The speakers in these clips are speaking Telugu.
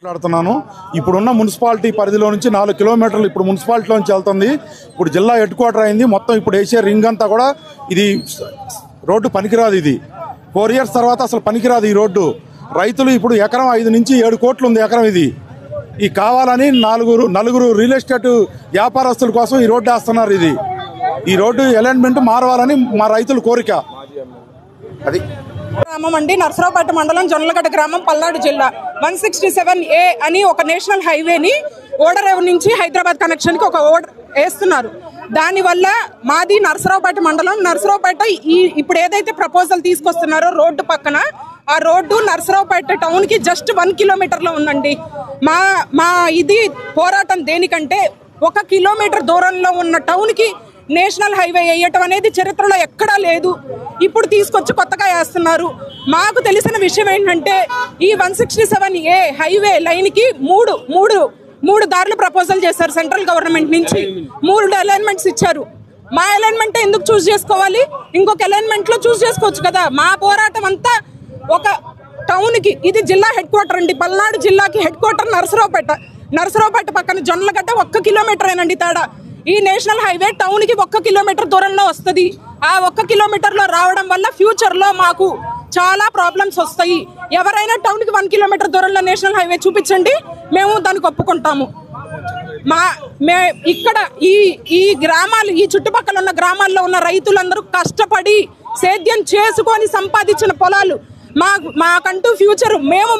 మాట్లాడుతున్నాను. ఇప్పుడున్న మున్సిపాలిటీ పరిధిలో నుంచి 4 కిలోమీటర్లు ఇప్పుడు మున్సిపాలిటీలో నుంచి వెళ్తుంది. ఇప్పుడు జిల్లా హెడ్ క్వార్టర్ అయింది. మొత్తం ఇప్పుడు వేసే రింగ్ అంతా కూడా ఇది రోడ్డు పనికిరాదు. ఇది 4 ఇయర్స్ తర్వాత అసలు పనికిరాదు ఈ రోడ్డు. రైతులు ఇప్పుడు ఎకరం 5 నుంచి 7 కోట్లు ఉంది ఎకరం. ఇది ఈ కావాలని నలుగురు రియల్ ఎస్టేట్ వ్యాపారస్తుల కోసం ఈ రోడ్డు వేస్తున్నారు. ఈ రోడ్డు అలైన్మెంట్ మారవాలని మా రైతుల కోరిక. అది గ్రామం అండి, నర్సరావుపేట మండలం, జొన్నలగడ్డ గ్రామం, పల్నాడు జిల్లా. 167A అని ఒక నేషనల్ హైవేని ఓడరేవు నుంచి హైదరాబాద్ కనెక్షన్కి ఒక వేస్తున్నారు. దానివల్ల మాది నర్సరావుపేట మండలం. నర్సరావుపేట ఇప్పుడు ఏదైతే ప్రపోజల్ తీసుకొస్తున్నారో రోడ్డు పక్కన, ఆ రోడ్డు నర్సరావుపేట టౌన్కి జస్ట్ 1 కిలోమీటర్లో ఉందండి. మా ఇది పోరాటం దేనికంటే 1 కిలోమీటర్ దూరంలో ఉన్న టౌన్కి నేషనల్ హైవే వేయటం అనేది చరిత్రలో ఎక్కడా లేదు. ఇప్పుడు తీసుకొచ్చి కొత్తగా వేస్తున్నారు. మాకు తెలిసిన విషయం ఏంటంటే ఈ 167A హైవే లైన్కి మూడు దారులు ప్రపోజల్ చేశారు సెంట్రల్ గవర్నమెంట్ నుంచి. 3 అలైన్మెంట్స్ ఇచ్చారు. మా అలైన్మెంట్ ఎందుకు చూస్ చేసుకోవాలి? ఇంకొక అలైన్మెంట్లో చూస్ చేసుకోవచ్చు కదా. మా పోరాటం అంతా ఒక టౌన్కి, ఇది జిల్లా హెడ్ క్వార్టర్ అండి. పల్నాడు జిల్లాకి హెడ్ క్వార్టర్ నర్సరావుపేట పక్కన జొన్నలగడ్డ 1 కిలోమీటరేనండి తేడా. ఈ నేషనల్ హైవే టౌన్కి 1 కిలోమీటర్ దూరంలో వస్తుంది. ఆ 1 కిలోమీటర్లో రావడం వల్ల ఫ్యూచర్లో మాకు చాలా ప్రాబ్లమ్స్ వస్తాయి. ఎవరైనా టౌన్కి 1 కిలోమీటర్ దూరంలో నేషనల్ హైవే చూపించండి, మేము దానికి ఒప్పుకుంటాము. ఇక్కడ ఈ గ్రామాలు, ఈ చుట్టుపక్కల ఉన్న గ్రామాల్లో ఉన్న రైతులందరూ కష్టపడి సేద్యం చేసుకొని సంపాదించిన పొలాలు. మాకంటూ ఫ్యూచర్, మేము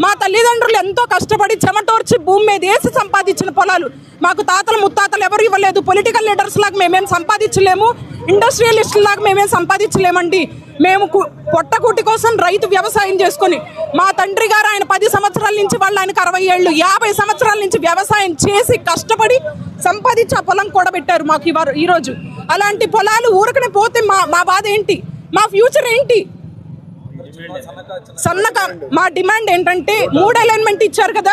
మా తల్లిదండ్రులు ఎంతో కష్టపడి చెమటోర్చి భూమి మీద వేసి సంపాదించిన పొలాలు. మాకు తాతలు ముత్తాతలు ఎవరు ఇవ్వలేదు. పొలిటికల్ లీడర్స్ లాగా మేమేం సంపాదించలేము, ఇండస్ట్రియలిస్టుల లాగా మేమేం సంపాదించలేమండి. మేము పొట్టకూటి కోసం రైతు వ్యవసాయం చేసుకొని, మా తండ్రి గారు ఆయన 10 సంవత్సరాల నుంచి, వాళ్ళు ఆయనకు 60 ఏళ్ళు, 50 సంవత్సరాల నుంచి వ్యవసాయం చేసి కష్టపడి సంపాదించి ఆ పొలం కూడబెట్టారు మాకు ఈరోజు. అలాంటి పొలాలు ఊరకనే పోతే మా బాధ ఏంటి? మా ఫ్యూచర్ ఏంటి? మా డిమాండ్ ఏంటంటే 3 అలైన్మెంట్ ఇచ్చారు కదా,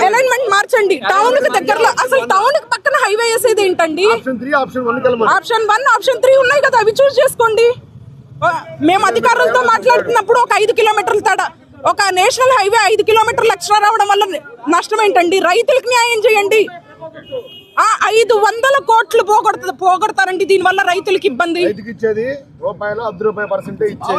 అలైన్మెంట్ మార్చండి. టౌన్ కి దగ్గరలో, అసలు టౌన్ కి పక్కన హైవే వేసేది ఏంటండి? ఆప్షన్ 1, ఆప్షన్ 3 ఉన్నాయి కదా, అవి చూస్ చేసుకోండి. మేము అధికారులతో మాట్లాడుతున్నప్పుడు ఒక 5 కిలోమీటర్ల తేడా, ఒక నేషనల్ హైవే 5 కిలోమీటర్లు ఎక్స్ట్రా రావడం వల్ల నష్టం ఏంటండి? రైతులకు న్యాయం చేయండి. 500 కోట్లు పోగొడతారండి దీనివల్ల రైతులకు ఇబ్బంది.